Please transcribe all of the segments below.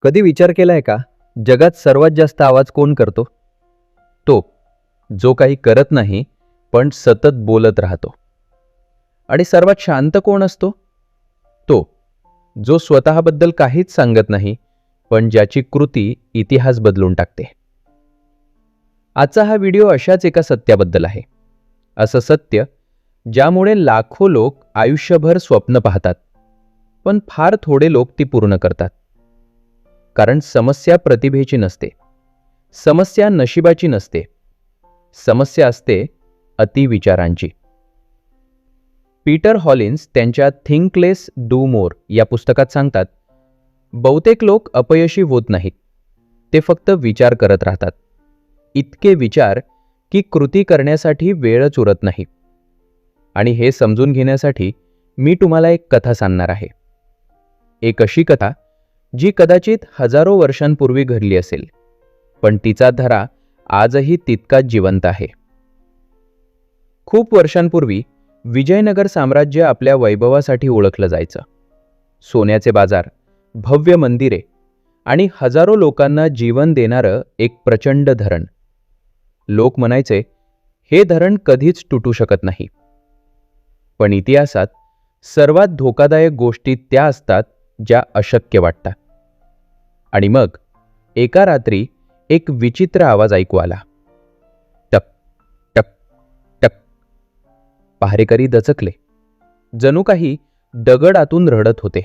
कधी विचार केलाय का, जगात सर्वात जास्त आवाज कोण करतो? तो जो काही करत नाही पण सतत बोलत राहतो. आणि सर्वात शांत कोण असतो? तो जो स्वतःबद्दल काहीच सांगत नाही पण ज्याची कृती इतिहास बदलून टाकते. आजचा हा व्हिडिओ अशाच एका सत्याबद्दल आहे. असं सत्य ज्यामुळे लाखो लोक आयुष्यभर स्वप्न पाहतात, पण फार थोडे लोक ती पूर्ण करतात. कारण समस्या प्रतिभेची नसते, समस्या नशिबाची नसते, समस्या असते अतिविचारांची. पीटर हॉलिन्स त्यांच्या थिंक लेस डू मोर या पुस्तकात सांगतात, बहुतेक लोक अपयशी होत नाहीत, ते फक्त विचार करत राहतात. इतके विचार की कृती करण्यासाठी वेळच उरत नाही. आणि हे समजून घेण्यासाठी मी तुम्हाला एक कथा सांगणार आहे. एक अशी कथा जी कदाचित हजारो वर्षांपूर्वी घडली असेल, पण तिचा धरा आजही तितकाच जिवंत आहे. खूप वर्षांपूर्वी विजयनगर साम्राज्य आपल्या वैभवासाठी ओळखलं जायचं. सोन्याचे बाजार, भव्य मंदिरे आणि हजारो लोकांना जीवन देणारं एक प्रचंड धरण. लोक म्हणायचे, हे धरण कधीच तुटू शकत नाही. पण इतिहासात सर्वात धोकादायक गोष्टी त्या असतात ज्या अशक्य वाटतात. आणि मग एका रात्री एक विचित्र आवाज ऐकू आला. टक टक टक. पहारेकरी दचकले. जणू काही दगड आतून रडत होते.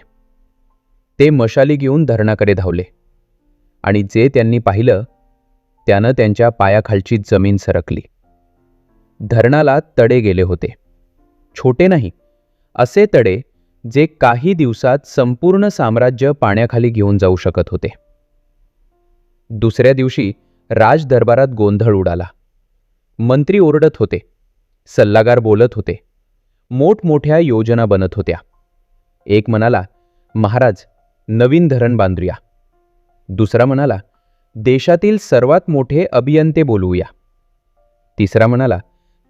ते मशाली घेऊन धरणाकडे धावले. आणि जे त्यांनी पाहिलं त्यानं त्यांच्या पायाखालची जमीन सरकली. धरणाला तडे गेले होते. छोटे नाही, असे तडे जे काही दिवसात संपूर्ण साम्राज्य पाण्याखाली घेऊन जाऊ शकत होते. दुसऱ्या दिवशी राजदरबारात गोंधळ उडाला. मंत्री ओरडत होते, सल्लागार बोलत होते, मोठमोठ्या योजना बनत होत्या. एक म्हणाला, महाराज, नवीन धरण बांधूया. दुसरा म्हणाला, देशातील सर्वात मोठे अभियंते बोलवूया. तिसरा म्हणाला,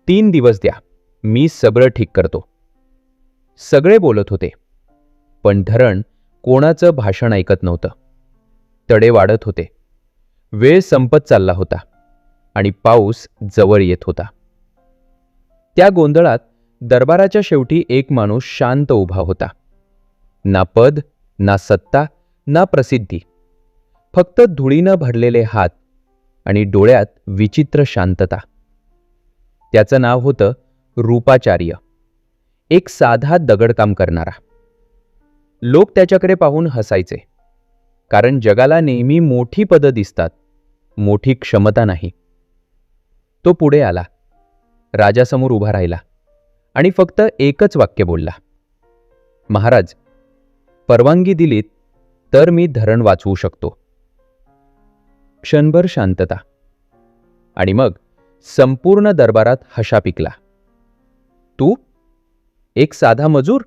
3 दिवस द्या, मी सगळं ठीक करतो. सगळे बोलत होते, पण धरण कोणाचं भाषण ऐकत नव्हतं. तडे वाढत होते, वेळ संपत चालला होता आणि पाऊस जवळ येत होता. त्या गोंधळात दरबाराच्या शेवटी एक माणूस शांत उभा होता. ना पद, ना सत्ता, ना प्रसिद्धी, फक्त धुळीनं भरलेले हात आणि डोळ्यात विचित्र शांतता. त्याचं नाव होतं रूपाचार्य, एक साधा दगडकाम करणारा. लोक त्याच्याकडे पाहून हसायचे, कारण जगाला नेहमी मोठी पदं दिसतात, मोठी क्षमता नाही. तो पुढे आला, राजासमोर उभा राहिला आणि फक्त एकच वाक्य बोलला, महाराज, परवानगी दिलीत तर मी धरण वाचवू शकतो. क्षणभर शांतता आणि मग संपूर्ण दरबारात हशा पिकला. तू एक साधा मजूर,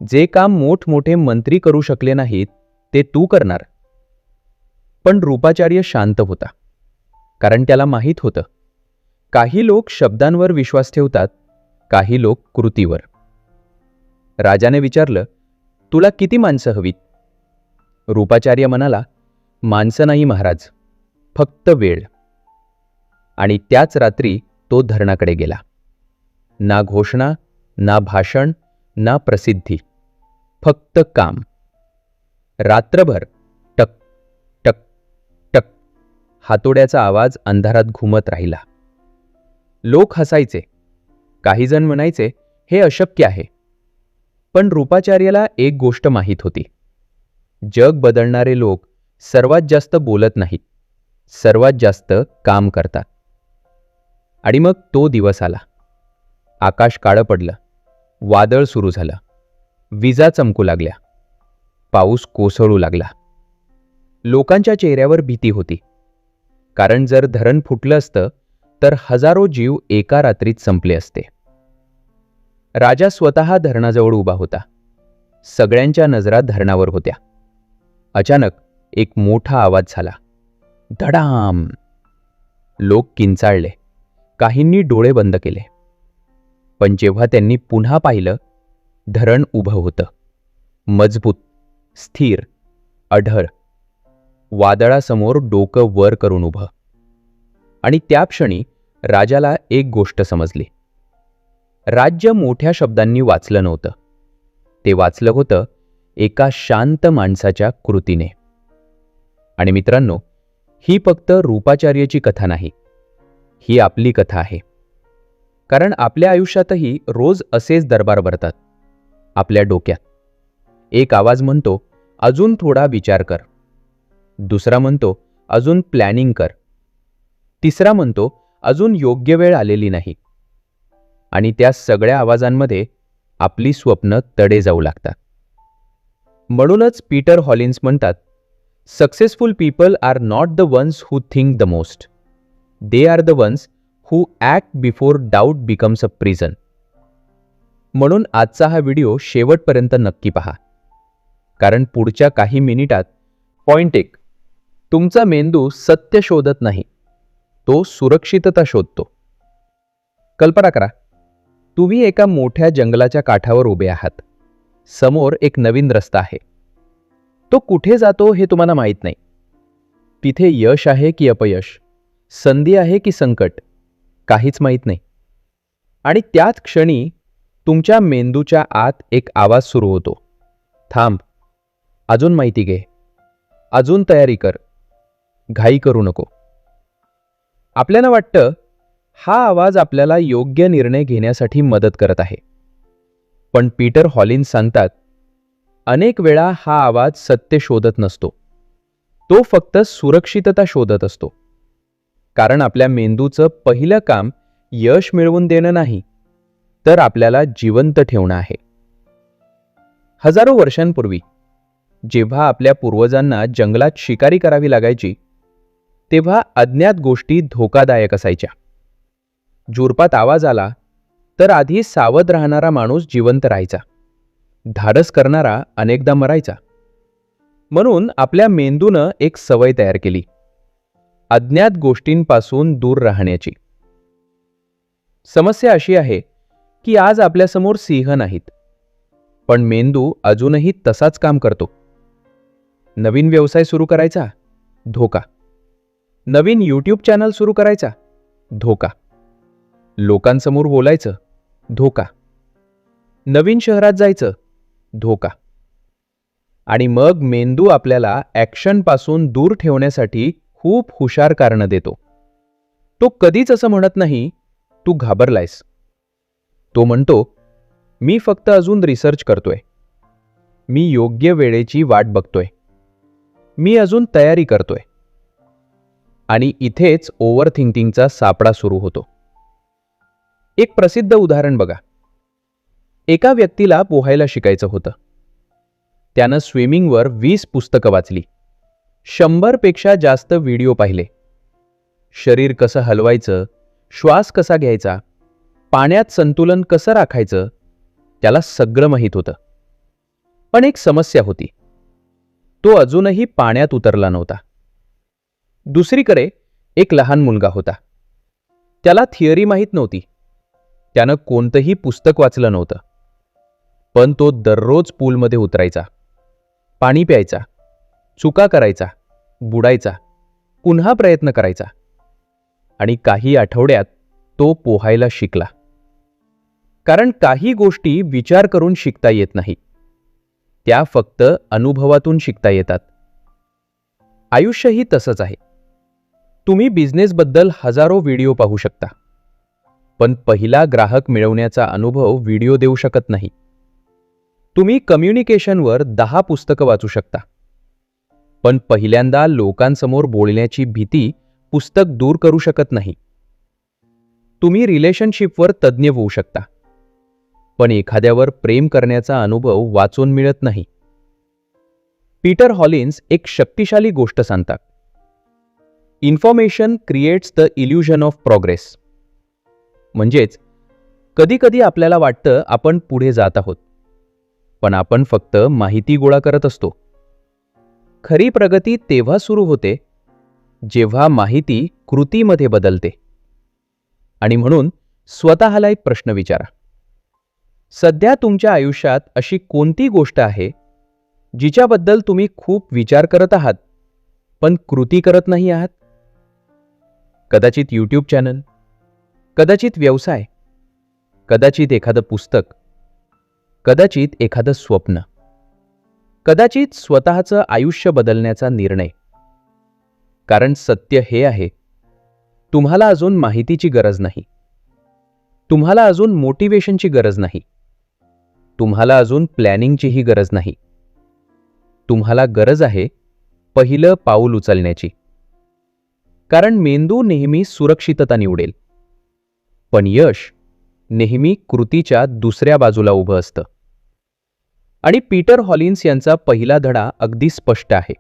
जे काम मोठमोठे मंत्री करू शकले नाहीत ते तू करणार. पण रूपाचार्य शांत होता, कारण त्याला माहीत होतं, काही लोक शब्दांवर विश्वास ठेवतात, काही लोक कृतीवर. राजाने विचारलं, तुला किती माणसं हवीत? रूपाचार्य म्हणाला, माणसं नाही महाराज, फक्त वेळ. आणि त्याच रात्री तो धरणाकडे गेला. ना घोषणा, ना भाषण, ना प्रसिद्धी, फक्त काम. रात्रभर टक टक टक हातोड्याचा आवाज अंधारात घुमत राहिला. लोक हसायचे, काही जण म्हणायचे, हे अशक्य आहे. पण रूपाचार्याला एक गोष्ट माहीत होती, जग बदलणारे लोक सर्वात जास्त बोलत नाहीत, सर्वात जास्त काम करतात. आणि मग तो दिवस आला. आकाश काळं पडलं, वादळ सुरू झालं, विजा चमकू लागल्या, पाऊस कोसळू लागला. लोकांच्या चेहऱ्यावर भीती होती, कारण जर धरण फुटलं असतं तर हजारो जीव एका रात्रीत संपले असते. राजा स्वतः धरणाजवळ उभा होता. सगळ्यांच्या नजरा धरणावर होत्या. अचानक एक मोठा आवाज झाला, धडाम. लोक किंचाळले, काहींनी डोळे बंद केले. पण जेव्हा त्यांनी पुन्हा पाहिलं, धरण उभं होतं, मजबूत, स्थिर, अढळ, वादळासमोर डोकं वर करून उभं. आणि त्या क्षणी राजाला एक गोष्ट समजली. राज्य मोठ्या शब्दांनी वाचलं नव्हतं, ते वाचलं होतं एका शांत माणसाच्या कृतीने. आणि मित्रांनो, ही फक्त रूपाचार्याची कथा नाही, ही आपली कथा आहे. कारण आपल्या आयुष्यातही रोज असेच दरबार भरतात. आपल्या डोक्यात एक आवाज म्हणतो, अजून थोडा विचार कर. दुसरा म्हणतो, अजून प्लॅनिंग कर. तिसरा म्हणतो, अजून योग्य वेळ आलेली नाही. आणि त्या सगळ्या आवाजांमध्ये आपली स्वप्न तडे जाऊ लागतात. म्हणूनच पीटर हॉलिन्स म्हणतात, successful people are not the ones who think the most, they are the ones who act before doubt becomes a prison. म्हणून आजचा हा व्हिडिओ शेवटपर्यंत नक्की पहा, कारण पुढच्या काही मिनिटात पॉइंट 1, तुमचा मेंदू सत्य शोधत नाही, तो सुरक्षितता शोधतो. कल्पना करा, तुम्ही एका मोठ्या जंगलाच्या काठावर उभे आहात. समोर एक नवीन रस्ता आहे. तो कुठे जातो हे तुम्हाला माहीत नाही. तिथे यश आहे की अपयश, संधी आहे की संकट, काहीच माहीत नाही. आणि त्याच क्षणी तुमच्या मेंदूच्या आत एक आवाज सुरू होतो, थांब, अजून माहिती घे, अजून तयारी कर, घाई करू नको. आपल्याला वाटतं हा आवाज आपल्याला योग्य निर्णय घेण्यासाठी मदत करत आहे. पण पीटर हॉलिन्स सांगतात, अनेक वेळा हा आवाज सत्य शोधत नसतो, तो फक्त सुरक्षितता शोधत असतो. कारण आपल्या मेंदूचं पहिलं काम यश मिळवून देणं नाही, तर आपल्याला जिवंत ठेवणं आहे. हजारो वर्षांपूर्वी जेव्हा आपल्या पूर्वजांना जंगलात शिकारी करावी लागायची, तेव्हा अज्ञात गोष्टी धोकादायक असायच्या. झुरपात आवाज आला तर आधी सावध राहणारा माणूस जिवंत राहायचा, धाडस करणारा अनेकदा मरायचा. म्हणून आपल्या मेंदूनं एक सवय तयार केली, अज्ञात गोष्टींपासून दूर राहण्याची. समस्या अशी आहे की आज आपल्यासमोर सिंह नाहीत, पण मेंदू अजूनही तसाच काम करतो. नवीन व्यवसाय सुरू करायचा, धोका. नवीन यूट्यूब चॅनल सुरू करायचा, धोका. लोकांसमोर बोलायचं, धोका. नवीन शहरात जायचं, धोका. आणि मग मेंदू आपल्याला ॲक्शनपासून दूर ठेवण्यासाठी खूप हुशार कारणं देतो. तो कधीच असं म्हणत नाही, तू घाबरलायस. तो म्हणतो, मी फक्त अजून रिसर्च करतोय, मी योग्य वेळेची वाट बघतोय, मी अजून तयारी करतोय. आणि इथेच ओव्हर थिंकिंगचा सापळा सुरू होतो. एक प्रसिद्ध उदाहरण बघा. एका व्यक्तीला पोहायला शिकायचं होतं. त्यानं स्विमिंगवर 20 पुस्तकं वाचली, 100 पेक्षा जास्त व्हिडिओ पाहिले. शरीर कसं हलवायचं, श्वास कसा घ्यायचा, पाण्यात संतुलन कसं राखायचं, त्याला सगळं माहीत होतं. पण एक समस्या होती, तो अजूनही पाण्यात उतरला नव्हता. दुसरीकडे एक लहान मुलगा होता. त्याला थिअरी माहीत नव्हती, त्यानं कोणतंही पुस्तक वाचलं नव्हतं. पण तो दररोज पूलमध्ये उतरायचा, पाणी प्यायचा, चुका करायचा, बुडायचा, पुन्हा प्रयत्न करायचा. आणि काही आठवड्यात तो पोहायला शिकला. कारण काही गोष्टी विचार करून शिकता येत नाही, त्या फक्त अनुभवातून शिकता येतात. आयुष्यही तसंच आहे. तुम्ही बिझनेसबद्दल हजारो व्हिडिओ पाहू शकता, पण पहिला ग्राहक मिळवण्याचा अनुभव व्हिडिओ देऊ शकत नाही. तुम्ही कम्युनिकेशनवर 10 पुस्तकं वाचू शकता, पण पहिल्यांदा लोकांसमोर बोलण्याची भीती पुस्तक दूर करू शकत नाही. तुम्ही रिलेशनशिपवर तज्ज्ञ होऊ शकता, पण एखाद्यावर प्रेम करण्याचा अनुभव वाचून मिळत नाही. पीटर हॉलिन्स एक शक्तिशाली गोष्ट सांगतात, information creates the illusion of progress. म्हणजेच कधीकधी आपल्याला वाटतं आपण पुढे जात आहोत, पण आपण फक्त माहिती गोळा करत असतो. खरी प्रगती तेव्हा सुरू होते जेव्हा माहिती कृतीमध्ये बदलते. आणि म्हणून स्वतःला एक प्रश्न विचारा, सध्या तुमच्या आयुष्यात अशी कोणती गोष्ट आहे जिच्याबद्दल तुम्ही खूप विचार करत आहात, पण कृती करत नाही आहात? कदाचित यूट्यूब चॅनल, कदाचित व्यवसाय, कदाचित एखादं पुस्तक, कदाचित एखादं स्वप्न, कदाचित स्वतःचं आयुष्य बदलण्याचा निर्णय. कारण सत्य हे आहे, तुम्हाला अजून माहितीची गरज नाही, तुम्हाला अजून मोटिवेशनची गरज नाही, तुम्हाला अजून प्लॅनिंगचीही गरज नाही. तुम्हाला गरज आहे पहिलं पाऊल उचलण्याची. कारण मेंदू नेहमी सुरक्षितता निवडेल, पण यश नेहमी कृतीच्या दुसऱ्या बाजूला उभं असतं. आणि पीटर हॉलिन्स यांचा पहिला धडा अगदी स्पष्ट आहे.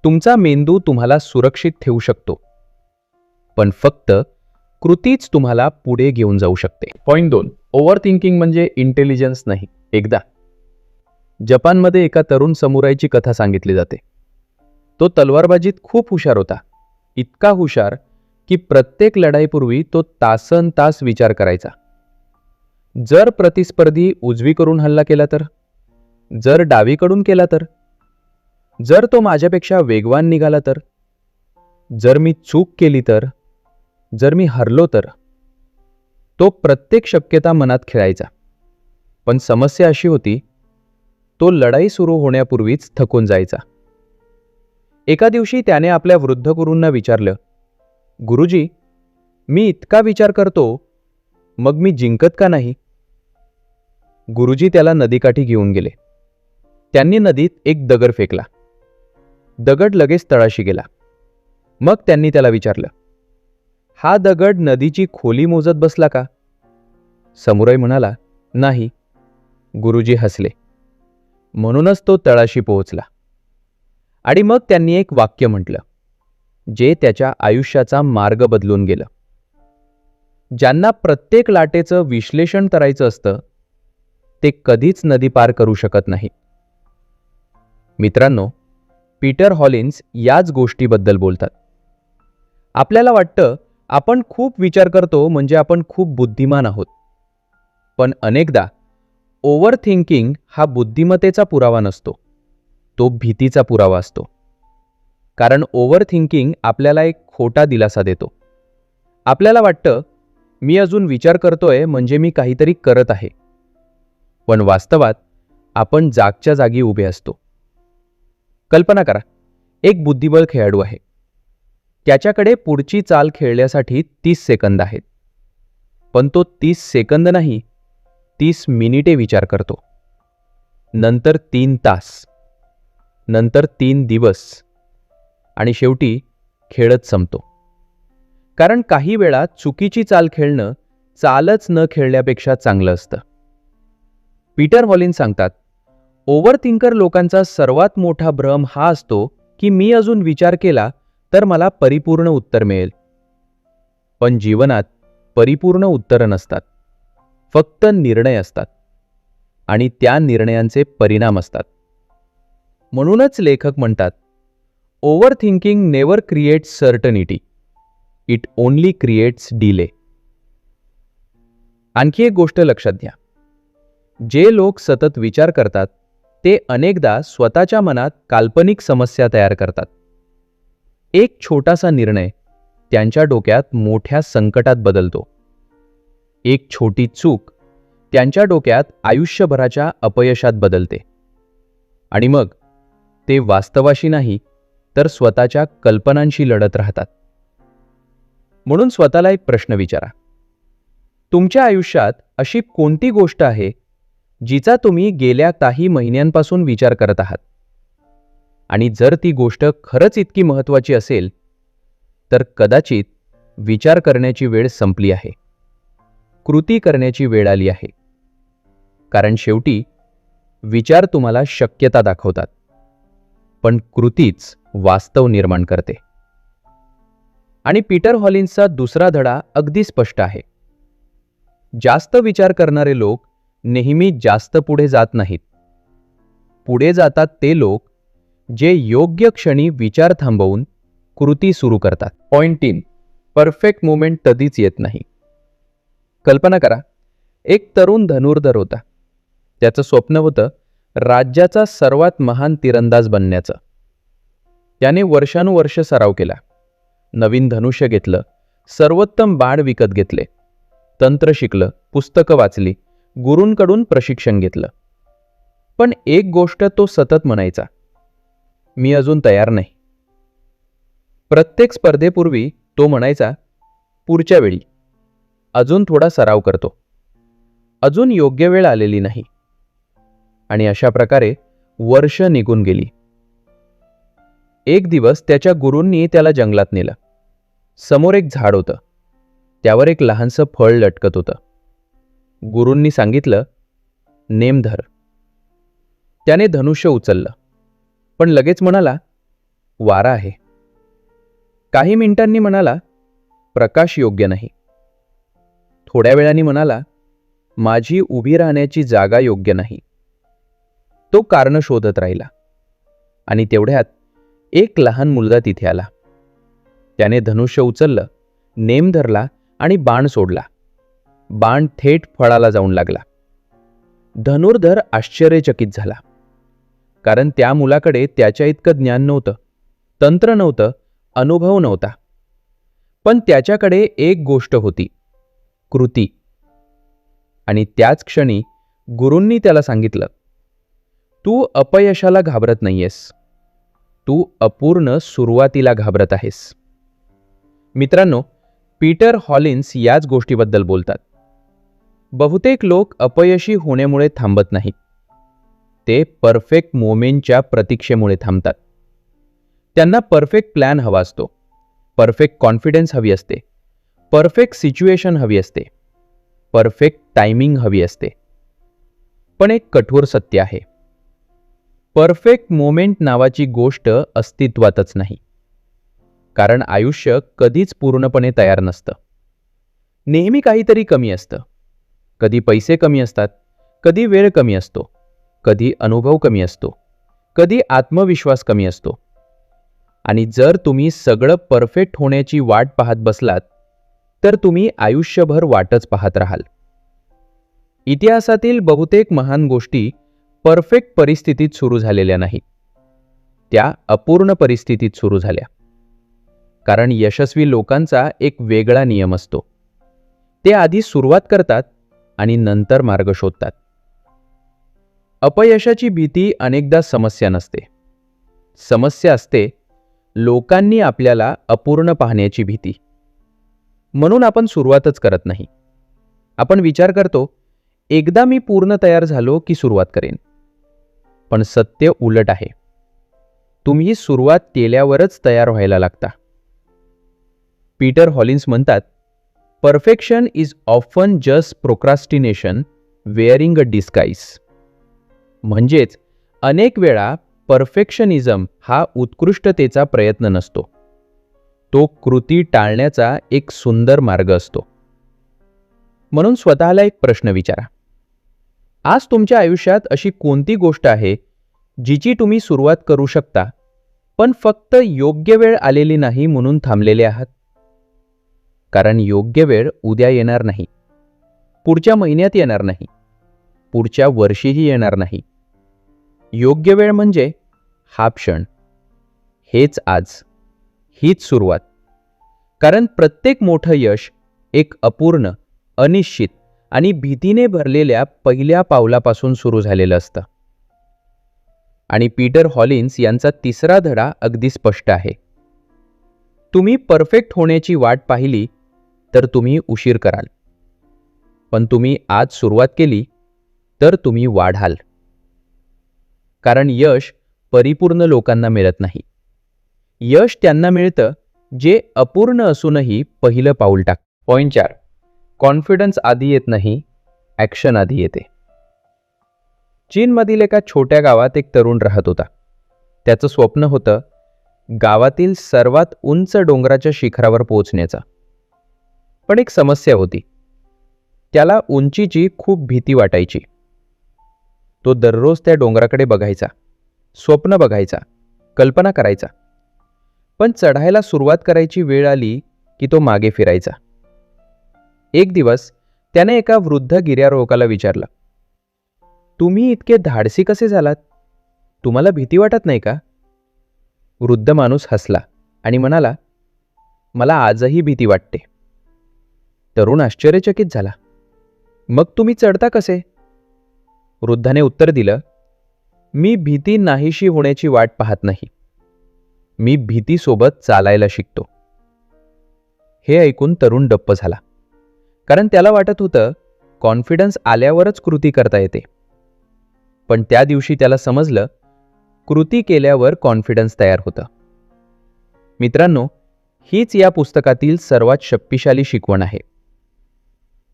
तुमचा मेंदू तुम्हाला सुरक्षित ठेवू शकतो, पण फक्त कृतीच तुम्हाला पुढे घेऊन जाऊ शकते. पॉइंट 2, ओव्हर थिंकिंग म्हणजे इंटेलिजन्स नाही. एकदा जपानमध्ये एका तरुण समुराईची कथा सांगितली जाते. तो तलवारबाजीत खूप हुशार होता. इतका हुशार की प्रत्येक लढाईपूर्वी तो तासनतास विचार करायचा. जर प्रतिस्पर्धी उजवीकडून हल्ला केला तर, जर डावीकडून केला तर, जर तो माझ्यापेक्षा वेगवान निघाला तर, जर मी चूक केली तर, जर मी हरलो तर. तो प्रत्येक शक्यता मनात खेळायचा. पण समस्या अशी होती, तो लढाई सुरू होण्यापूर्वीच थकून जायचा. एका दिवशी त्याने आपल्या वृद्ध गुरूंना विचारलं, गुरुजी, मी इतका विचार करतो, मग मी जिंकत का नाही? गुरुजी त्याला नदीकाठी घेऊन गेले. त्यांनी नदीत एक दगड फेकला. दगड लगेच तळाशी गेला. मग त्यांनी त्याला विचारलं, हा दगड नदीची खोली मोजत बसला का? समुराई म्हणाला, नाही. गुरुजी हसले. म्हणूनच तो तळाशी पोहोचला. आणि मग त्यांनी एक वाक्य म्हटलं, जे त्याच्या आयुष्याचा मार्ग बदलून गेलं. ज्यांना प्रत्येक लाटेचं विश्लेषण करायचं असतं, ते कधीच नदी पार करू शकत नाही. मित्रांनो, पीटर हॉलिन्स याच गोष्टीबद्दल बोलतात. आपल्याला वाटतं आपण खूप विचार करतो म्हणजे आपण खूप बुद्धिमान आहोत. पण अनेकदा ओव्हर थिंकिंग हा बुद्धिमत्तेचा पुरावा नसतो, तो भीतीचा पुरावा असतो. कारण ओव्हर थिंकिंग आपल्याला एक खोटा दिलासा देतो. आपल्याला वाटतं, मी अजून विचार करतोय म्हणजे मी काहीतरी करत आहे. पण वास्तवात आपण जागच्या जागी उभे असतो. कल्पना करा, एक बुद्धिबळ खेळाडू आहे. त्याच्याकडे पुढची चाल खेळण्यासाठी 30 सेकंद आहेत. पण तो 30 सेकंद नाही, 30 मिनिटे विचार करतो. नंतर 3 तास, नंतर 3 दिवस, आणि शेवटी खेळच संपतो. कारण काही वेळा चुकीची चाल खेळणं चालच न खेळल्यापेक्षा चांगलं असतं. पीटर हॉलिन्स सांगतात, ओव्हर थिंकर लोकांचा सर्वात मोठा भ्रम हा असतो की मी अजून विचार केला तर मला परिपूर्ण उत्तर मिळेल. पण जीवनात परिपूर्ण उत्तरं नसतात, फक्त निर्णय असतात. आणि त्या निर्णयांचे परिणाम असतात. म्हणूनच लेखक म्हणतात, over thinking never creates certainty, it only creates delay. आणखी एक गोष्ट लक्षात घ्या, जे लोक सतत विचार करतात ते अनेकदा स्वतःच्या मनात काल्पनिक समस्या तयार करतात. एक छोटासा निर्णय त्यांच्या डोक्यात मोठ्या संकटात बदलतो. एक छोटी चूक त्यांच्या डोक्यात आयुष्यभराच्या अपयशात बदलते. आणि मग ते वास्तवाशी नाही तर स्वतःच्या कल्पनांशी लढत राहतात. म्हणून स्वतःला एक प्रश्न विचारा, तुमच्या आयुष्यात अशी कोणती गोष्ट आहे जिचा तुम्ही गेल्या काही महिन्यांपासून विचार करत आहात? आणि जर ती गोष्ट खरंच इतकी महत्त्वाची असेल तर कदाचित विचार करण्याची वेळ संपली आहे, कृती करण्याची वेळ आली आहे. कारण शेवटी विचार तुम्हाला शक्यता दाखवतात, पण कृतीच वास्तव निर्माण करते. आणि पीटर हॉलिन्सचा दुसरा धडा अगदी स्पष्ट आहे. जास्त विचार करणारे लोक नेहमी जास्त पुढे जात नाहीत. पुढे जातात ते लोक जे योग्य क्षणी विचार थांबवून कृती सुरू करतात. पॉइंट 3, परफेक्ट मोमेंट कधीच येत नाही. कल्पना करा, एक तरुण धनुर्धर होता. त्याचं स्वप्न होतं राज्याचा सर्वात महान तिरंदाज बनण्याचं. त्याने वर्षानुवर्ष सराव केला. नवीन धनुष्य घेतलं, सर्वोत्तम बाण विकत घेतले, तंत्र शिकलं, पुस्तकं वाचली, गुरूंकडून प्रशिक्षण घेतलं. पण एक गोष्ट तो सतत म्हणायचा, मी अजून तयार नाही. प्रत्येक स्पर्धेपूर्वी तो म्हणायचा, पुढच्या वेळी अजून थोडा सराव करतो, अजून योग्य वेळ आलेली नाही. आणि अशा प्रकारे वर्ष निघून गेली. एक दिवस त्याच्या गुरूंनी त्याला जंगलात नेलं. समोर एक झाड होतं, त्यावर एक लहानसं फळ लटकत होतं. गुरूंनी सांगितलं, नेम धर. त्याने धनुष्य उचललं, पण लगेच म्हणाला, वारा आहे. काही मिनिटांनी म्हणाला, प्रकाश योग्य नाही. थोड्या वेळाने म्हणाला, माझी उभी राहण्याची जागा योग्य नाही. तो कारण शोधत राहिला आणि तेवढ्यात एक लहान मुलगा तिथे आला. त्याने धनुष्य उचललं, नेम धरला आणि बाण सोडला. बाण थेट फळाला जाऊन लागला. धनुर्धर आश्चर्यचकित झाला, कारण त्या मुलाकडे त्याच्या इतकं ज्ञान नव्हतं, तंत्र नव्हतं, अनुभव नव्हता. पण त्याच्याकडे एक गोष्ट होती, कृती. आणि त्याच क्षणी गुरूंनी त्याला सांगितलं, तू अपयशाला घाबरत नाहीयेस, तू अपूर्ण सुरुवातीला घाबरत आहेस. मित्रांनो, पीटर हॉलिन्स याच गोष्टीबद्दल बोलतात. बहुतेक लोक अपयशी होण्यामुळे थांबत नाहीत, ते परफेक्ट मोमेंटच्या प्रतीक्षेमुळे थांबतात. त्यांना परफेक्ट प्लॅन हवा असतो, परफेक्ट कॉन्फिडन्स हवी असते, परफेक्ट सिच्युएशन हवी असते, परफेक्ट टायमिंग हवी असते. पण एक कठोर सत्य आहे, परफेक्ट मोमेंट नावाची गोष्ट अस्तित्वातच नाही. कारण आयुष्य कधीच पूर्णपणे तयार नसतं. नेहमी काहीतरी कमी असतं. कधी पैसे कमी असतात, कधी वेळ कमी असतो, कधी अनुभव कमी असतो, कधी आत्मविश्वास कमी असतो. आणि जर तुम्ही सगळं परफेक्ट होण्याची वाट पाहत बसलात, तर तुम्ही आयुष्यभर वाटच पाहत राहाल. इतिहासातील बहुतेक महान गोष्टी परफेक्ट परिस्थितीत सुरू झालेल्या नाहीत, त्या अपूर्ण परिस्थितीत सुरू झाल्या. कारण यशस्वी लोकांचा एक वेगळा नियम असतो, ते आधी सुरुवात करतात आणि नंतर मार्ग शोधतात. अपयशाची भीती अनेकदा समस्या नसते. समस्या असते लोकांनी आपल्याला अपूर्ण पाहण्याची भीती. म्हणून आपण सुरुवातच करत नाही. आपण विचार करतो, एकदा मी पूर्ण तयार झालो की सुरुवात करेन. पण सत्य उलट आहे, तुम्ही सुरुवात केल्यावरच तयार व्हायला लागता. पीटर हॉलिन्स म्हणतात, perfection is often just procrastination wearing a disguise. म्हणजेच अनेक वेळा परफेक्शनिझम हा उत्कृष्टतेचा प्रयत्न नसतो, तो कृती टाळण्याचा एक सुंदर मार्ग असतो. म्हणून स्वतःला एक प्रश्न विचारा, आज तुमच्या आयुष्यात अशी कोणती गोष्ट आहे जिची तुम्ही सुरुवात करू शकता, पण फक्त योग्य वेळ आलेली नाही म्हणून थांबलेले आहात? कारण योग्य वेळ उद्या येणार नाही, पुढच्या महिन्यात येणार नाही, पुढच्या वर्षीही येणार नाही. योग्य वेळ म्हणजे हा क्षण, हेच आज, हीच सुरुवात. कारण प्रत्येक मोठं यश एक अपूर्ण, अनिश्चित आणि भीतीने भरलेल्या पहिल्या पावलापासून सुरू झालेलं असतं. आणि पीटर हॉलिन्स यांचा तिसरा धडा अगदी स्पष्ट आहे. तुम्ही परफेक्ट होण्याची वाट पाहिली तर तुम्ही उशीर कराल, पण तुम्ही आज सुरुवात केली तर तुम्ही वाढाल. कारण यश परिपूर्ण लोकांना मिळत नाही. यश त्यांना मिळतं जे अपूर्ण असूनही पहिलं पाऊल टाक. पॉइंट 4, कॉन्फिडन्स आधी येत नाही, ॲक्शन आधी येते. चीनमधील एका छोट्या गावात एक तरुण राहत होता. त्याचं स्वप्न होतं गावातील सर्वात उंच डोंगराच्या शिखरावर पोहोचण्याचं. पण एक समस्या होती, त्याला उंचीची खूप भीती वाटायची. तो दररोज त्या डोंगराकडे बघायचा, स्वप्न बघायचा, कल्पना करायचा. पण चढायला सुरुवात करायची वेळ आली की तो मागे फिरायचा. एक दिवस त्याने एका वृद्ध गिर्यारोहकाला विचारलं, तुम्ही इतके धाडसी कसे झालात? तुम्हाला भीती वाटत नाही का? वृद्ध माणूस हसला आणि म्हणाला, मला आजही भीती वाटते. तरुण आश्चर्यचकित झाला. मग तुम्ही चढता कसे? वृद्धाने उत्तर दिलं, मी भीती नाहीशी होण्याची वाट पाहत नाही. मी भीतीसोबत चालायला शिकतो. हे ऐकून तरुण डप्प झाला, कारण त्याला वाटत होतं कॉन्फिडन्स आल्यावरच कृती करता येते. पण त्या दिवशी त्याला समजलं, कृती केल्यावर कॉन्फिडन्स तयार होतं. मित्रांनो, हीच या पुस्तकातील सर्वात शक्तिशाली शिकवण आहे.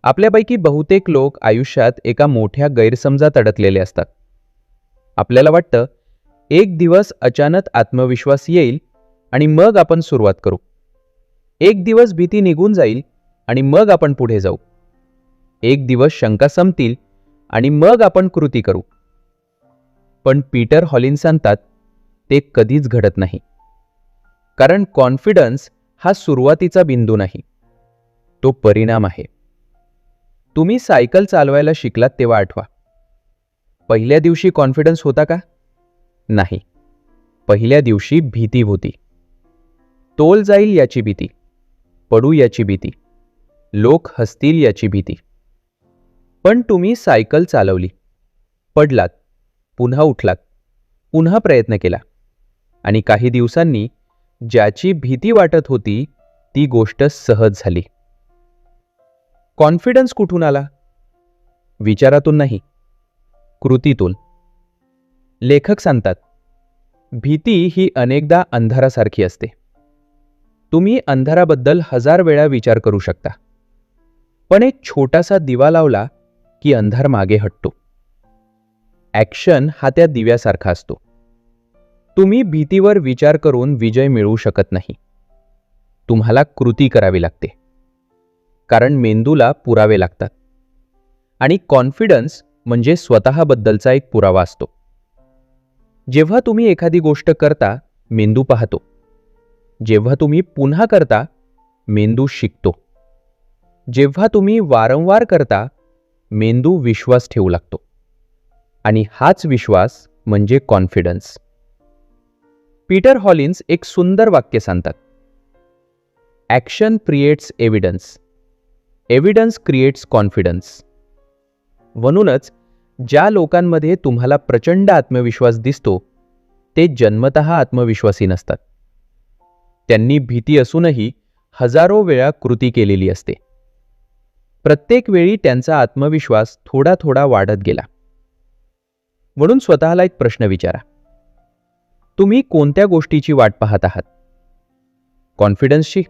आपल्यापैकी बहुतेक लोक आयुष्यात एका मोठ्या गैरसमजात अडकलेले असतात. आपल्याला वाटतं एक दिवस अचानक आत्मविश्वास येईल आणि मग आपण सुरुवात करू. एक दिवस भीती निघून जाईल आणि मग आपण पुढे जाऊ. एक दिवस शंका संपतील आणि मग आपण कृती करू. पण पीटर हॉलिन्स सांगतात, ते कधीच घडत नाही. कारण कॉन्फिडन्स हा सुरुवातीचा बिंदू नाही, तो परिणाम आहे. तुम्ही सायकल चालवायला शिकलात तेव्हा आठवा. पहिल्या दिवशी कॉन्फिडन्स होता का? नाही. पहिल्या दिवशी भीती होती. तोल जाईल याची भीती, पडू याची भीती, लोक हसतील याची भीती. पण तुम्ही सायकल चालवली, पडलात, पुन्हा उठलात, पुन्हा प्रयत्न केला आणि काही दिवसांनी ज्याची भीती वाटत होती ती गोष्ट सहज झाली. कॉन्फिडन्स कुठून आला? विचारातून नाही, कृतीतून. लेखक सांगतात, भीती ही अनेकदा अंधारासारखी असते. तुम्ही अंधाराबद्दल 1000 वेळा विचार करू शकता, पण एक छोटासा दिवा लावला की अंधार मागे हटतो. ॲक्शन हा त्या दिव्यासारखा असतो. तुम्ही भीतीवर विचार करून विजय मिळवू शकत नाही. तुम्हाला कृती करावी लागते, कारण मेंदूला पुरावे लागतात. आणि कॉन्फिडन्स म्हणजे स्वतःबद्दलचा एक पुरावा असतो. जेव्हा तुम्ही एखादी गोष्ट करता, मेंदू पाहतो. जेव्हा तुम्ही पुन्हा करता, मेंदू शिकतो. जेव्हा तुम्ही वारंवार करता, मेंदू विश्वास ठेवू लागतो. आणि हाच विश्वास म्हणजे कॉन्फिडन्स. पीटर हॉलिन्स एक सुंदर वाक्य सांगतात, action creates evidence, evidence creates confidence. म्हणूनच ज्या लोकांमध्ये तुम्हाला प्रचंड आत्मविश्वास दिसतो, ते जन्मतः आत्मविश्वासी नसतात. त्यांनी भीती असूनही हजारो वेळा कृती केलेली असते. प्रत्येक वेळी त्यांचा आत्मविश्वास थोडा थोडा वाढत गेला. म्हणून स्वतःला एक प्रश्न विचारा, तुम्ही कोणत्या गोष्टीची वाट पाहत आहात? कॉन्फिडन्सची,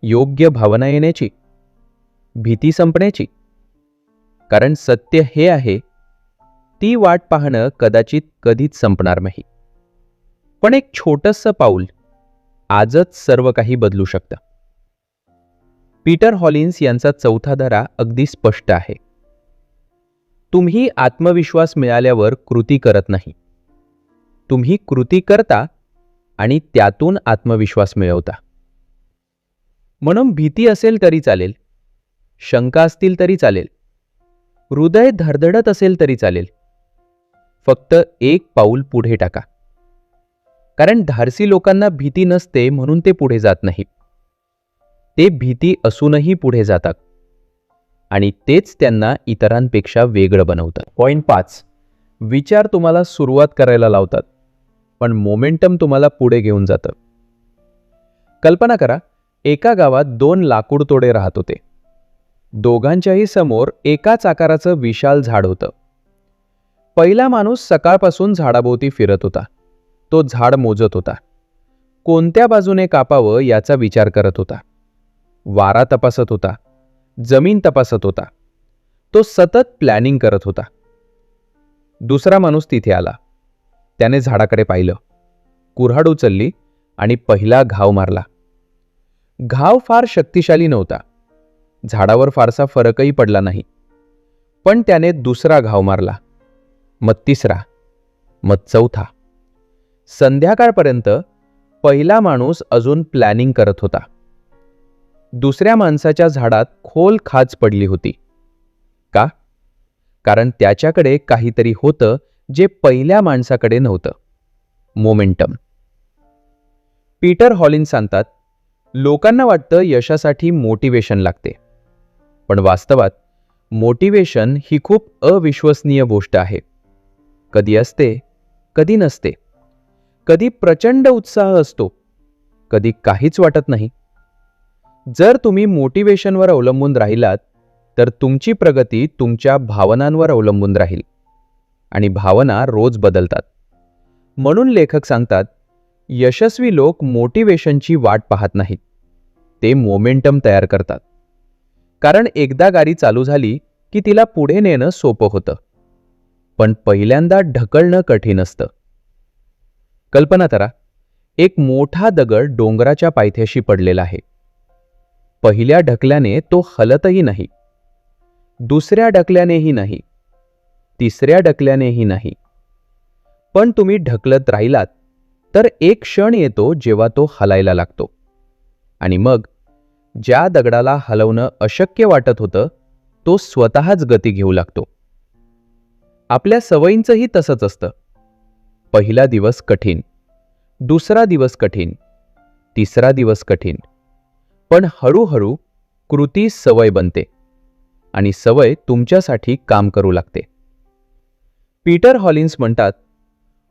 योग्य भावना येण्याची, भीती संपण्याची? कारण सत्य हे आहे, ती वाट पाहणं कदाचित कधीच संपणार नाही. पण एक छोटंसं पाऊल आजच सर्व काही बदलू शकतं. पीटर हॉलिन्स यांचा चौथा धडा अगदी स्पष्ट आहे. तुम्ही आत्मविश्वास मिळाल्यावर कृती करत नाही. तुम्ही कृती करता आणि त्यातून आत्मविश्वास मिळवता. म्हणून भीती असेल तरी चालेल, शंका असतील तरी चालेल, हृदय धडधडत असेल तरी चालेल, फक्त एक पाऊल पुढे टाका. कारण धाडसी लोकांना भीती नसते म्हणून ते पुढे जात नाहीत. ते भीती असूनही पुढे जातात आणि तेच त्यांना इतरांपेक्षा वेगळं बनवतं. पॉइंट 5, विचार तुम्हाला सुरुवात करायला लावतात, पण मोमेंटम तुम्हाला पुढे घेऊन जातं. कल्पना करा, एका गावात 2 लाकूडतोडे राहत होते. दोघांच्याही समोर एकाच आकाराचं विशाल झाड होतं. पहिला माणूस सकाळपासून झाडाभोवती फिरत होता. तो झाड मोजत होता. कोणत्या बाजूने कापावं याचा विचार करत होता. वारा तपासत होता, जमीन तपासत होता. तो सतत प्लॅनिंग करत होता. दुसरा माणूस तिथे आला. त्याने झाडाकडे पाहिलं, कुऱ्हाड उचलली आणि पहिला घाव मारला. घाव फार शक्तिशाली नव्हता. झाडावर फारसा फरकही पडला नाही. पण त्याने दुसरा घाव मारला, मग तिसरा, मग चौथा. संध्याकाळपर्यंत पहिला माणूस अजून प्लॅनिंग करत होता. दुसऱ्या माणसाच्या झाडात खोल खाच पडली होती. का? कारण त्याच्याकडे काहीतरी होतं जे पहिल्या माणसाकडे नव्हतं. मोमेंटम. पीटर हॉलिन्स सांगतात, लोकांना वाटतं यशासाठी मोटिवेशन लागते, पण वास्तवात मोटिवेशन ही खूप अविश्वसनीय गोष्ट आहे. कधी असते, कधी नसते. कधी प्रचंड उत्साह असतो, कधी काहीच वाटत नाही. जर तुम्ही मोटिवेशनवर अवलंबून राहिलात तर तुमची प्रगती तुमच्या भावनांवर अवलंबून राहील, आणि भावना रोज बदलतात. म्हणून लेखक सांगतात, यशस्वी लोक मोटिवेशनची वाट पाहत नाहीत, ते मोमेंटम तयार करतात. कारण एकदा गाडी चालू झाली की तिला पुढे नेणं सोपं होतं, पण पहिल्यांदा ढकलणं कठीण असतं. कल्पना करा, एक मोठा दगड डोंगराच्या पायथ्याशी पडलेला आहे. पहिल्या ढकल्याने तो हलतही नाही, दुसऱ्या ढकल्यानेही नाही, तिसऱ्या ढकल्यानेही नाही. पण तुम्ही ढकलत राहिलात तर एक क्षण येतो जेव्हा तो हलायला लागतो, आणि मग ज्या दगडाला हलवणं अशक्य वाटत होतं तो स्वतःच गती घेऊ लागतो. आपल्या सवयींचंही तसंच असतं. पहिला दिवस कठीण, दुसरा दिवस कठीण, तिसरा दिवस कठीण, पण हळूहळू कृती सवय बनते आणि सवय तुमच्यासाठी काम करू लागते. पीटर हॉलिन्स म्हणतात,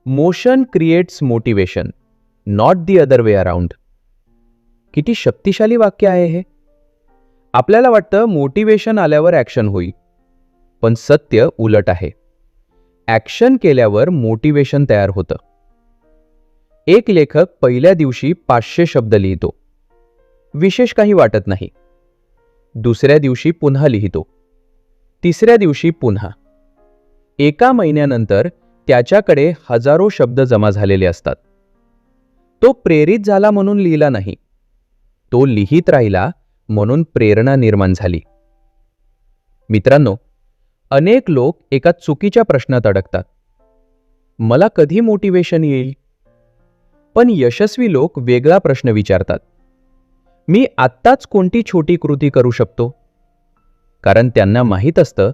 motion creates motivation, not the other way around. किती शक्तिशाली वाक्य आहे हे. आपल्याला वाटतं मोटिवेशन आल्यावर ॲक्शन होईल, पण सत्य उलट आहे. ॲक्शन केल्यावर मोटिवेशन तयार होतं. एक लेखक पहिल्या दिवशी 500 शब्द लिहितो, विशेष काही वाटत नाही. दुसऱ्या दिवशी पुन्हा लिहितो, तिसऱ्या दिवशी पुन्हा. एका महिन्यानंतर त्याच्याकडे हजारो शब्द जमा झालेले असतात. तो प्रेरित झाला म्हणून लिहिला नाही, तो लिहित राहिला म्हणून प्रेरणा निर्माण झाली. मित्रांनो, अनेक लोक एका चुकीच्या प्रश्नात अडकतात, मला कधी मोटिवेशन येईल? पण यशस्वी लोक वेगळा प्रश्न विचारतात, मी आत्ताच कोणती छोटी कृती करू शकतो? कारण त्यांना माहीत असतं,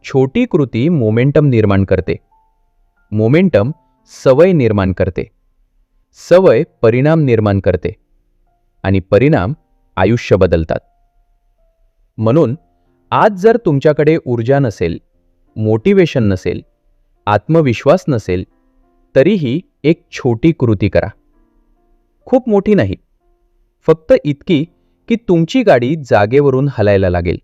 छोटी कृती मोमेंटम निर्माण करते, मोमेंटम सवय निर्माण करते, सवय परिणाम निर्माण करते, आणि परिणाम आयुष्य बदलतात. म्हणून आज जर तुमच्याकडे ऊर्जा नसेल, मोटिवेशन नसेल, आत्मविश्वास नसेल, तरीही एक छोटी कृती करा. खूप मोठी नाही, फक्त इतकी की तुमची गाडी जागेवरून हलायला लागेल.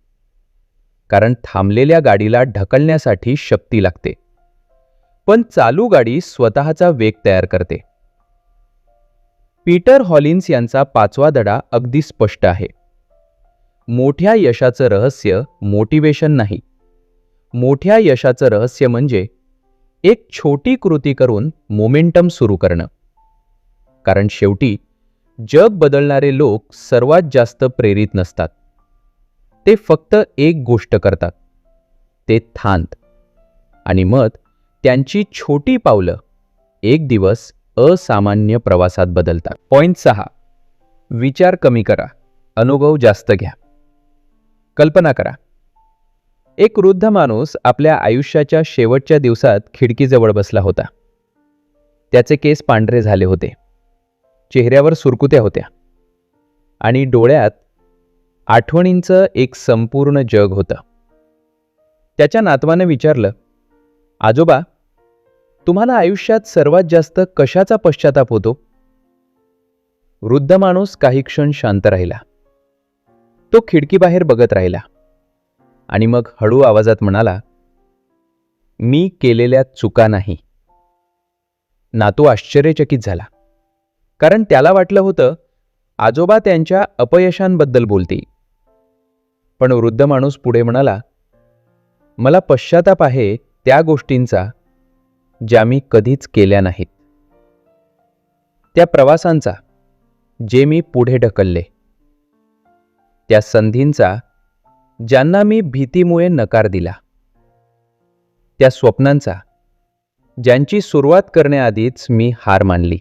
कारण थांबलेल्या गाडीला ढकलण्यासाठी शक्ती लागते, पण चालू गाडी स्वतःचा वेग तयार करते. पीटर हॉलिन्स यांचा 5वा धडा अगदी स्पष्ट आहे. मोठ्या यशाचं रहस्य मोटिवेशन नाही. मोठ्या यशाचं रहस्य म्हणजे एक छोटी कृती करून मोमेंटम सुरू करणं. कारण शेवटी जग बदलणारे लोक सर्वात जास्त प्रेरित नसतात, ते फक्त एक गोष्ट करतात, ते थांबतात, आणि मग त्यांची छोटी पावलं एक दिवस असामान्य प्रवासात बदलतात. पॉइंट 6, विचार कमी करा, अनुभव जास्त घ्या. कल्पना करा, एक वृद्ध माणूस आपल्या आयुष्याच्या शेवटच्या दिवसात खिडकीजवळ बसला होता. त्याचे केस पांढरे झाले होते, चेहऱ्यावर सुरकुत्या होत्या, आणि डोळ्यात आठवणींचं एक संपूर्ण जग होतं. त्याच्या नातवाने विचारलं, आजोबा, तुम्हाला आयुष्यात सर्वात जास्त कशाचा पश्चाताप होतो? वृद्ध माणूस काही क्षण शांत राहिला. तो खिडकीबाहेर बघत राहिला आणि मग हळू आवाजात म्हणाला, मी केलेल्या चुका नाही. नातू आश्चर्यचकित झाला, कारण त्याला वाटलं होतं आजोबा त्यांच्या अपयशांबद्दल बोलतील. पण वृद्ध माणूस पुढे म्हणाला, मला पश्चाताप आहे त्या गोष्टींचा ज्या मी कधीच केल्या नाहीत, त्या प्रवासांचा जे मी पुढे ढकलले, त्या संधींचा ज्यांना मी भीतीमुळे नकार दिला, त्या स्वप्नांचा ज्यांची सुरुवात करण्याआधीच मी हार मानली.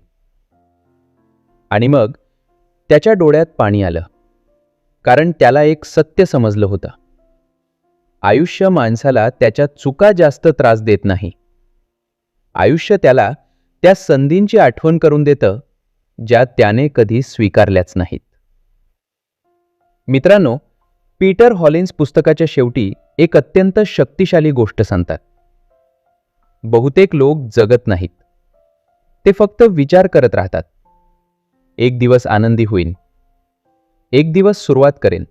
आणि मग त्याच्या डोळ्यात पाणी आलं, कारण त्याला एक सत्य समजलं होतं. आयुष्य माणसाला त्याच्या चुका जास्त त्रास देत नाही. आयुष्य त्याला त्या संधींची आठवण करून देतं ज्या त्याने कधी स्वीकारल्याच नाहीत. मित्रांनो, पीटर हॉलिन्स पुस्तकाच्या शेवटी एक अत्यंत शक्तिशाली गोष्ट सांगतात. बहुतेक लोक जगत नाहीत, ते फक्त विचार करत राहतात. एक दिवस आनंदी होईन, एक दिवस सुरुवात करेन,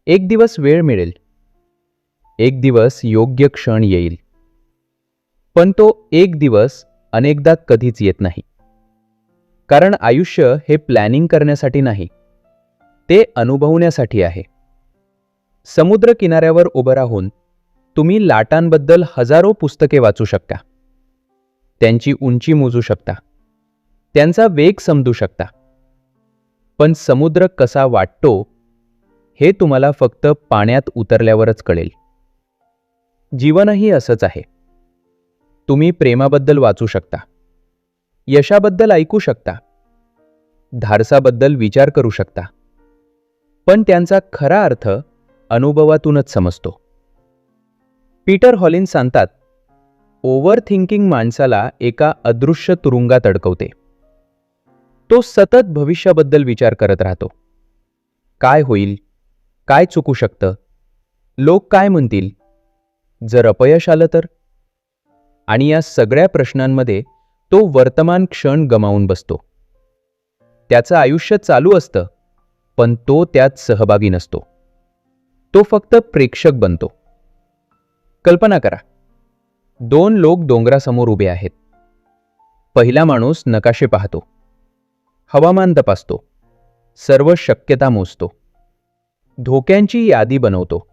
एक दिवस वेळ मिळेल, एक दिवस योग्य क्षण येईल. पण तो एक दिवस अनेकदा कधीच येत नाही. कारण आयुष्य हे प्लॅनिंग करण्यासाठी नाही, ते अनुभवण्यासाठी आहे. समुद्र किनाऱ्यावर उभं राहून तुम्ही लाटांबद्दल हजारो पुस्तके वाचू शकता, त्यांची उंची मोजू शकता, त्यांचा वेग समजू शकता. पण समुद्र कसा वाटतो हे तुम्हाला फक्त पाण्यात उतरल्यावरच कळेल. जीवनही असंच आहे. तुम्ही प्रेमाबद्दल वाचू शकता, यशाबद्दल ऐकू शकता, धाडसाबद्दल विचार करू शकता, पण त्यांचा खरा अर्थ अनुभवातूनच समजतो. पीटर हॉलिन्स सांगतात, ओव्हर थिंकिंग माणसाला एका अदृश्य तुरुंगात अडकवते. तो सतत भविष्याबद्दल विचार करत राहतो. काय होईल, काय चुकू शकतं, लोक काय म्हणतील, जर अपयश आलं तर? आणि या सगळ्या प्रश्नांमध्ये तो वर्तमान क्षण गमावून बसतो. त्याचं आयुष्य चालू असतं, पण तो त्यात सहभागी नसतो. तो फक्त प्रेक्षक बनतो. कल्पना करा, दोन लोक डोंगरासमोर उभे आहेत. पहिला माणूस नकाशे पाहतो, हवामान तपासतो, सर्व शक्यता मोजतो, धोक्यांची यादी बनवतो.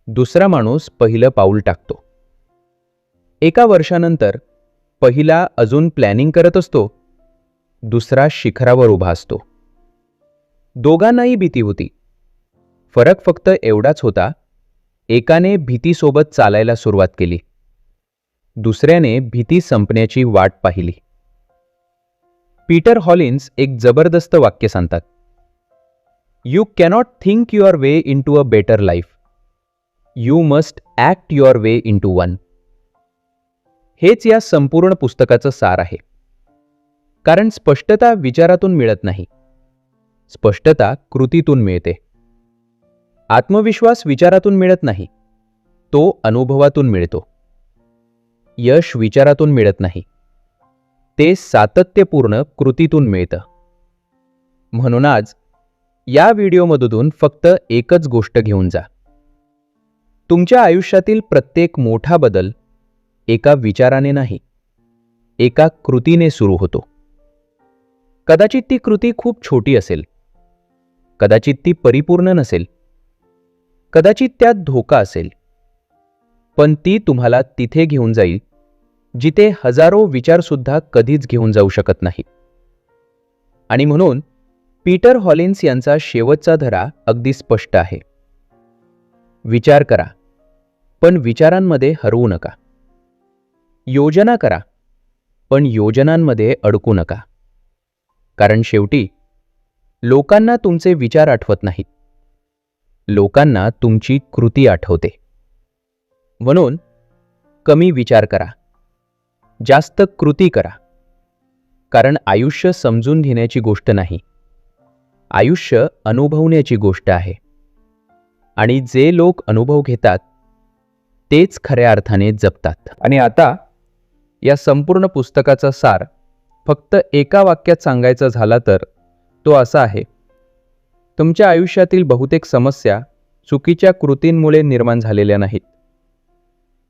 दुसरा माणूस पहिलं पाऊल टाकतो. एका वर्षानंतर पहिला अजून प्लॅनिंग करत असतो, दुसरा शिखरावर उभा असतो. दोघांनाही भीती होती. फरक फक्त एवढाच होता, एकाने भीतीसोबत चालायला सुरुवात केली, दुसऱ्याने भीती संपण्याची वाट पाहिली. पीटर हॉलिन्स एक जबरदस्त वाक्य सांगतात, you cannot think your way into a better life, you must act your way into one. हेच या संपूर्ण पुस्तकाचं सार आहे. कारण स्पष्टता विचारातून मिळत नाही, स्पष्टता कृतीतून मिळते. आत्मविश्वास विचारातून मिळत नाही, तो अनुभवातून मिळतो. यश विचारातून मिळत नाही, ते सातत्यपूर्ण कृतीतून मिळतं. म्हणून आज या व्हिडिओमधून फक्त एकच गोष्ट घेऊन जा. तुमच्या आयुष्यातील प्रत्येक मोठा बदल एका विचाराने नाही, एका कृतीने सुरू होतो. कदाचित ती कृती खूप छोटी असेल, कदाचित ती परिपूर्ण नसेल, कदाचित त्यात धोका असेल, पण ती तुम्हाला तिथे घेऊन जाईल जिथे हजारो विचारसुद्धा कधीच घेऊन जाऊ शकत नाही. आणि म्हणून पीटर हॉलिन्स यांचा शेवटचा धडा अगदी स्पष्ट आहे. विचार करा, पण विचारांमध्ये हरवू नका. योजना करा, पण योजनांमध्ये अडकू नका. कारण शेवटी लोकांना तुमचे विचार आठवत नाहीत, लोकांना तुमची कृती आठवते. म्हणून कमी विचार करा, जास्त कृती करा. कारण आयुष्य समजून घेण्याची गोष्ट नाही, आयुष्य अनुभवण्याची गोष्ट आहे. आणि जे लोक अनुभव घेतात तेच खऱ्या अर्थाने जपतात. आणि आता या संपूर्ण पुस्तकाचा सार फक्त एका वाक्यात सांगायचा झाला तर तो असा आहे, तुमच्या आयुष्यातील बहुतेक समस्या चुकीच्या कृतींमुळे निर्माण झालेल्या नाहीत,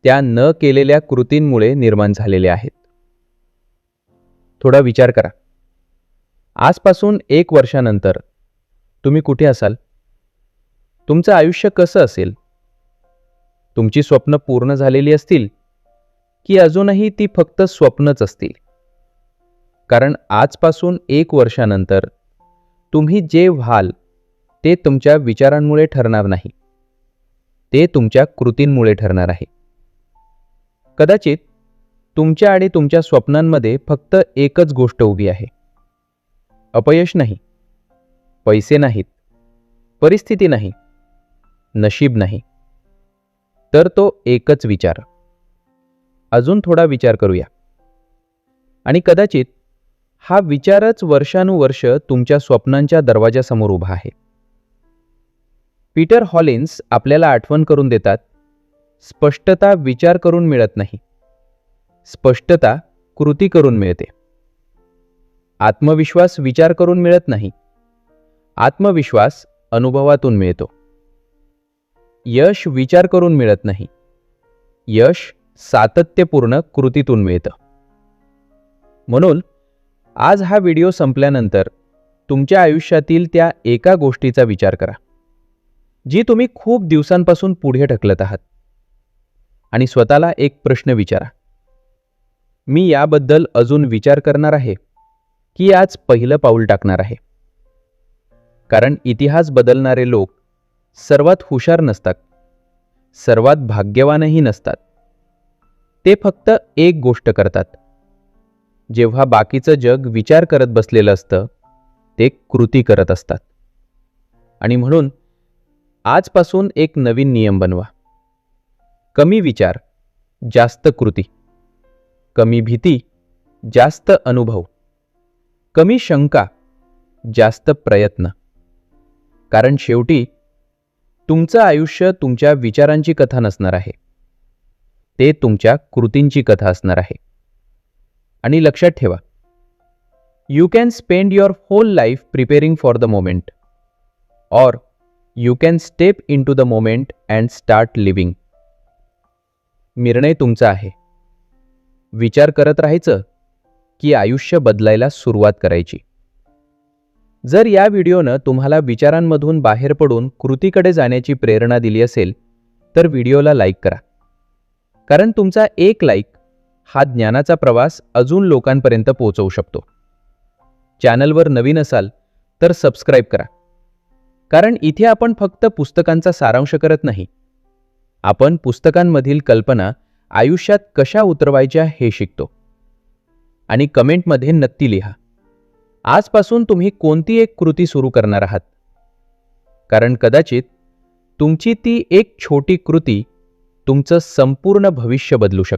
त्या न केलेल्या कृतींमुळे निर्माण झालेल्या आहेत. थोडा विचार करा, आजपासून 1 वर्षानंतर तुम्ही कुठे असाल? तुमचं आयुष्य कसं असेल? तुमची स्वप्न पूर्ण झालेली असतील की अजूनही ती फक्त स्वप्नच असतील? कारण आजपासून 1 वर्षानंतर तुम्ही जे व्हाल ते तुमच्या विचारांमुळे ठरणार नाही, ते तुमच्या कृतींमुळे ठरणार आहे. कदाचित तुमच्या आणि तुमच्या स्वप्नांमध्ये फक्त एकच गोष्ट उभी आहे. अपयश नाही, पैसे नाहीत, परिस्थिती नाही, नशीब नाही, तर तो एकच विचार. अजून थोडा विचार करूया. आणि कदाचित हा विचारच वर्षानुवर्ष तुमच्या स्वप्नांच्या दरवाजासमोर उभा आहे. पीटर हॉलिन्स आपल्याला आठवण करून देतात, स्पष्टता विचार करून मिळत नाही, स्पष्टता कृती करून मिळते. आत्मविश्वास विचार करून मिळत नाही, आत्मविश्वास अनुभवातून मिळतो. यश विचार करून मिळत नाही, यश सातत्यपूर्ण कृतीतून मिळतं. म्हणून आज हा व्हिडिओ संपल्यानंतर तुमच्या आयुष्यातील त्या एका गोष्टीचा विचार करा, जी तुम्ही खूप दिवसांपासून पुढे ढकलत आहात, आणि स्वतःला एक प्रश्न विचारा, मी याबद्दल अजून विचार करणार आहे की आज पहिलं पाऊल टाकणार आहे? कारण इतिहास बदलणारे लोक सर्वात हुशार नसतात, सर्वात भाग्यवानही नसतात. ते फक्त एक गोष्ट करतात. जेव्हा बाकीचं जग विचार करत बसलेलं असतं, ते कृती करत असतात. आणि म्हणून आजपासून एक नवीन नियम बनवा. कमी विचार, जास्त कृती. कमी भीती, जास्त अनुभव. कमी शंका, जास्त प्रयत्न. कारण शेवटी तुमचं आयुष्य तुमच्या विचारांची कथा नसणार आहे, ते तुमच्या कृतींची कथा असणार आहे. आणि लक्षात ठेवा, you can spend your whole life preparing for the moment, or you can step into the moment and start living. निर्णय तुमचा आहे. विचार करत राहायचं की आयुष्य बदलायला सुरुवात करायची. जर या व्हिडिओनं तुम्हाला विचारांमधून बाहेर पडून कृतीकडे जाण्याची प्रेरणा दिली असेल तर व्हिडिओला लाईक करा. कारण तुमचा एक लाईक हा ज्ञानाचा प्रवास अजून लोकांपर्यंत पोहोचवू शकतो. चॅनलवर नवीन असाल तर सबस्क्राईब करा. कारण इथे आपण फक्त पुस्तकांचा सारांश करत नाही, आपण पुस्तकांमधील कल्पना आयुष्यात कशा उतरवायच्या हे शिकतो. आणि कमेंटमध्ये नक्की लिहा, आजपासून तुम्ही कोणती एक कृती सुरू करणार आहात. कारण कदाचित तुमची ती एक छोटी कृती तुमचं संपूर्ण भविष्य बदलू शकते.